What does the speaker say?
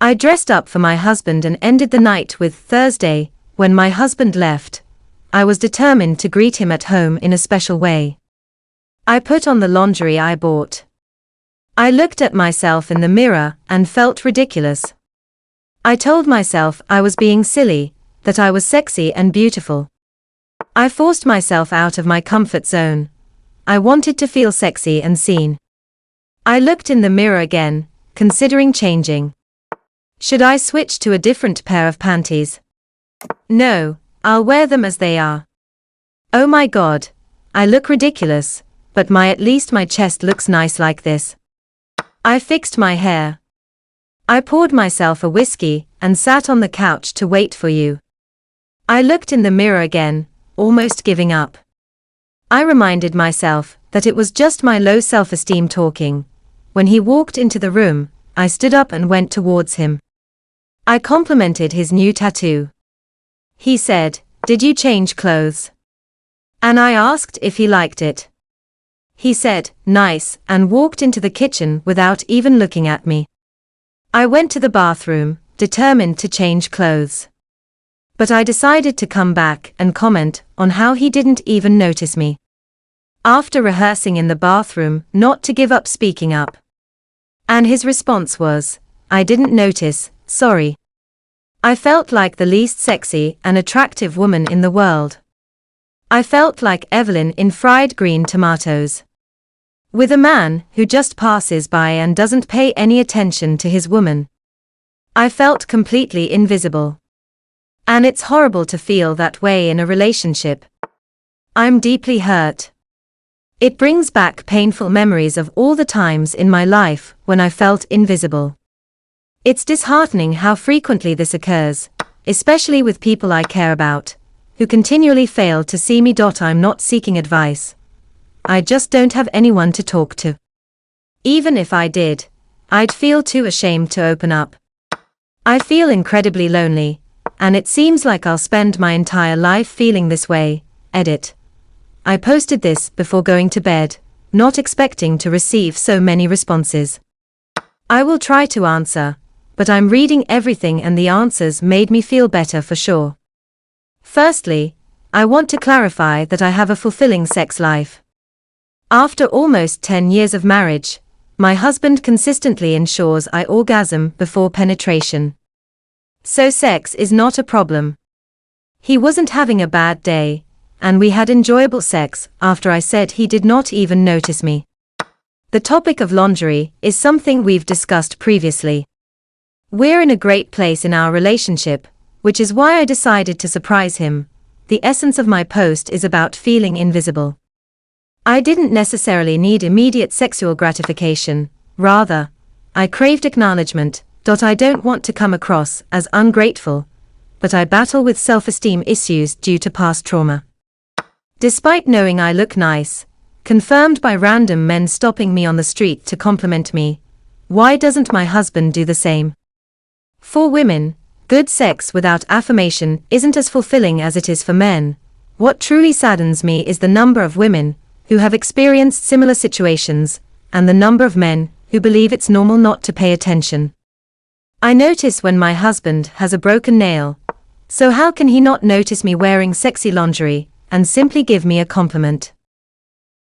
I dressed up for my husband and ended the night with Thursday. When my husband left, I was determined to greet him at home in a special way. I put on the lingerie I bought. I looked at myself in the mirror and felt ridiculous. I told myself I was being silly, that I was sexy and beautiful. I forced myself out of my comfort zone. I wanted to feel sexy and seen. I looked in the mirror again, considering changing. Should I switch to a different pair of panties? No, I'll wear them as they are. Oh my God, I look ridiculous, but at least my chest looks nice like this. I fixed my hair. I poured myself a whiskey and sat on the couch to wait for you. I looked in the mirror again, almost giving up. I reminded myself that it was just my low self-esteem talking. When he walked into the room, I stood up and went towards him. I complimented his new tattoo. He said, "Did you change clothes?" And I asked if he liked it. He said, "Nice," and walked into the kitchen without even looking at me. I went to the bathroom, determined to change clothes. But I decided to come back and comment on how he didn't even notice me. After rehearsing in the bathroom not to give up speaking up. And his response was, "I didn't notice, sorry." I felt like the least sexy and attractive woman in the world. I felt like Evelyn in Fried Green Tomatoes. With a man who just passes by and doesn't pay any attention to his woman. I felt completely invisible. And it's horrible to feel that way in a relationship. I'm deeply hurt. It brings back painful memories of all the times in my life when I felt invisible. It's disheartening how frequently this occurs, especially with people I care about, who continually fail to see me. I'm not seeking advice. I just don't have anyone to talk to. Even if I did, I'd feel too ashamed to open up. I feel incredibly lonely, and it seems like I'll spend my entire life feeling this way. Edit. I posted this before going to bed, not expecting to receive so many responses. I will try to answer, but I'm reading everything and the answers made me feel better for sure. Firstly, I want to clarify that I have a fulfilling sex life. After almost 10 years of marriage, my husband consistently ensures I orgasm before penetration. So sex is not a problem. He wasn't having a bad day, and we had enjoyable sex after I said he did not even notice me. The topic of lingerie is something we've discussed previously. We're in a great place in our relationship, which is why I decided to surprise him. The essence of my post is about feeling invisible. I didn't necessarily need immediate sexual gratification, rather, I craved acknowledgement. I don't want to come across as ungrateful, but I battle with self-esteem issues due to past trauma. Despite knowing I look nice, confirmed by random men stopping me on the street to compliment me, why doesn't my husband do the same? For women, good sex without affirmation isn't as fulfilling as it is for men. What truly saddens me is the number of women who have experienced similar situations, and the number of men who believe it's normal not to pay attention. I notice when my husband has a broken nail, so how can he not notice me wearing sexy lingerie and simply give me a compliment?